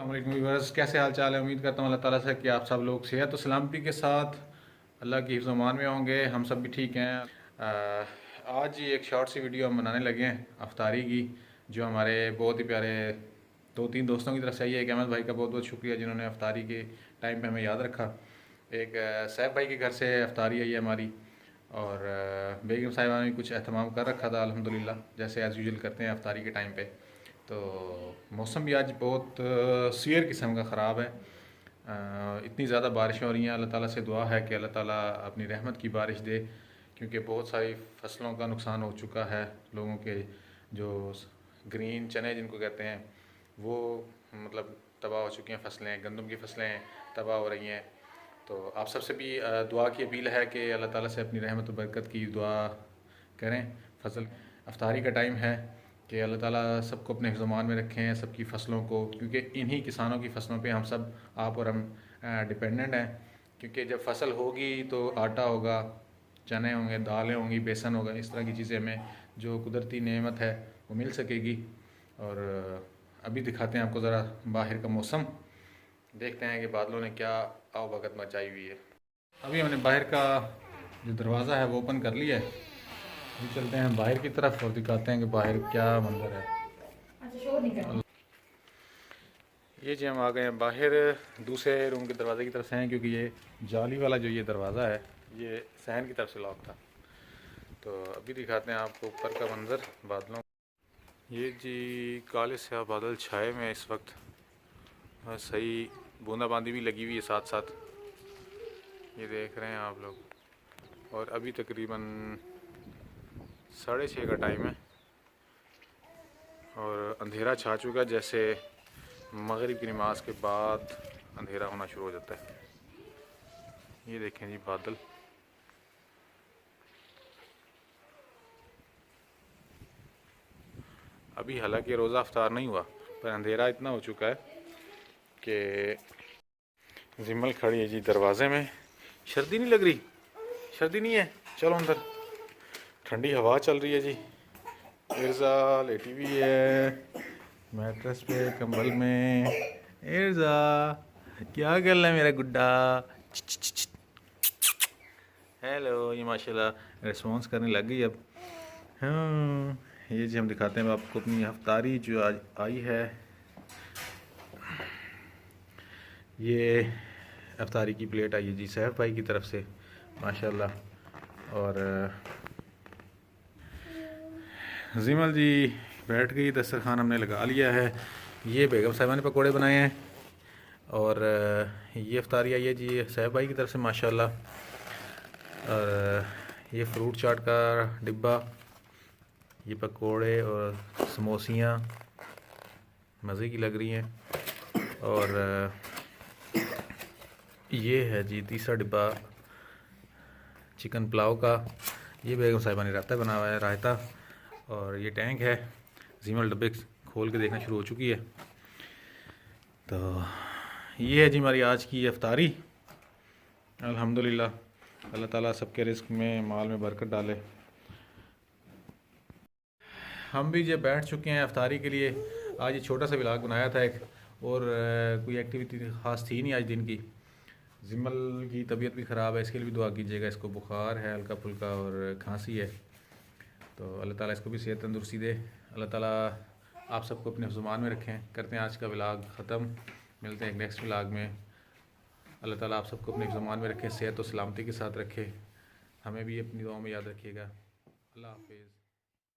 अस्सलाम वालेकुम व्यूअर्स, कैसे हाल चाल है। उम्मीद करता हूँ अल्लाह ताला से कि आप सब लोग सेहत और सलामती के साथ अल्लाह की हिफ्ज़ अमान में होंगे। हम सब भी ठीक हैं। आज ही एक शॉर्ट सी वीडियो हम बनाने लगे हैं अफ्तारी की, जो हमारे बहुत ही प्यारे दो तीन दोस्तों की तरफ से आई है। एक अहमद भाई का बहुत बहुत शुक्रिया जिन्होंने अफ्तारी के टाइम पे हमें याद रखा। एक सैफ भाई के घर से अफ्तारी आई है हमारी, और बेगम साहिबा ने कुछ एहतमाम कर रखा था अल्हम्दुलिल्लाह, जैसे एज़ यूजुअल करते हैं अफ्तारी के टाइम पे। तो मौसम भी आज बहुत सीयर किस्म का ख़राब है। इतनी ज़्यादा बारिश हो रही हैं। अल्लाह ताला से दुआ है कि अल्लाह ताला अपनी रहमत की बारिश दे, क्योंकि बहुत सारी फसलों का नुकसान हो चुका है। लोगों के जो ग्रीन चने जिनको कहते हैं वो मतलब तबाह हो चुकी हैं। फसलें, गंदम की फसलें तबाह हो रही हैं। तो आप सबसे भी दुआ की अपील है कि अल्लाह ताला से अपनी रहमत और बरकत की दुआ करें। फसल अफ्तारी का टाइम है कि अल्लाह ताला सबको अपने ज़मान में रखें, सबकी फ़सलों को, क्योंकि इन्हीं किसानों की फ़सलों पे हम सब, आप और हम डिपेंडेंट हैं। क्योंकि जब फसल होगी तो आटा होगा, चने होंगे, दालें होंगी, बेसन होगा, इस तरह की चीज़ें हमें जो कुदरती नेमत है वो मिल सकेगी। और अभी दिखाते हैं आपको ज़रा बाहर का मौसम, देखते हैं कि बादलों ने क्या आओ भगत मचाई हुई है। अभी हमने बाहर का जो दरवाज़ा है वो ओपन कर लिया है। अभी चलते हैं बाहर की तरफ और दिखाते हैं कि बाहर क्या मंजर है। ये जी हम आ गए हैं बाहर, दूसरे रूम के दरवाजे की तरफ से हैं, क्योंकि ये जाली वाला जो ये दरवाज़ा है ये सहन की तरफ से लॉक था। तो अभी दिखाते हैं आपको ऊपर का मंजर बादलों। ये जी काले स्याह बादल छाए में इस वक्त, और सही बूंदाबांदी भी लगी हुई है साथ साथ, ये देख रहे हैं आप लोग। और अभी तकरीबन 6:30 का टाइम है और अंधेरा छा चुका है। जैसे मगरिब की नमाज के बाद अंधेरा होना शुरू हो जाता है। ये देखें जी बादल, अभी हालांकि रोज़ा अफ्तार नहीं हुआ, पर अंधेरा इतना हो चुका है कि जिम्मल खड़ी है जी दरवाज़े में। सर्दी नहीं लग रही? सर्दी नहीं है? चलो अंदर, ठंडी हवा चल रही है जी। इर्जा लेटी हुई है मैट्रेस पे कंबल में। इर्जा क्या कर रहा है मेरा गुड्डा? हेलो, ये माशाल्लाह रिस्पॉन्स करने लग गई अब। हाँ, ये जी हम दिखाते हैं आपको अपनी अफ्तारी जो आज आई है। ये अफ्तारी की प्लेट आई है जी सैफ भाई की तरफ से माशाल्लाह। और जिमल जी बैठ गई, दस्तरखान हमने लगा लिया है। ये बेगम साहिबा ने पकोड़े बनाए हैं, और ये अफ्तारी आई है जी सैफ भाई की तरफ से माशाल्लाह। और ये फ्रूट चाट का डिब्बा, ये पकोड़े और समोसियाँ मज़े की लग रही हैं। और ये है जी तीसरा डिब्बा चिकन पुलाव का, ये बेगम साहिबा ने रायता बना हुआ है, रायता। और ये टैंक है, जीमल डब्बे खोल के देखना शुरू हो चुकी है। तो ये है जी हमारी आज की अफ्तारी। अल्हम्दुलिल्लाह अल्लाह ताला सबके रिस्क में, माल में बरकत डाले। हम भी जब बैठ चुके हैं अफ्तारी के लिए। आज ये छोटा सा व्लॉग बनाया था एक, और कोई एक्टिविटी ख़ास थी नहीं आज दिन की। जिम्मल की तबीयत भी ख़राब है, इसके लिए भी दुआ कीजिएगा। इसको बुखार है हल्का फुल्का और खांसी है, तो अल्लाह ताला इसको भी सेहत तंदुरुस्ती दे। अल्लाह ताला आप सबको अपने ज़ुबान में रखें। करते हैं आज का व्लॉग ख़त्म, मिलते हैं एक नेक्स्ट व्लॉग में। अल्लाह ताला आप सबको अपने ज़ुबान में रखें, सेहत और सलामती के साथ रखे। हमें भी अपनी दुआओं में याद रखिएगा। अल्लाह हाफिज़।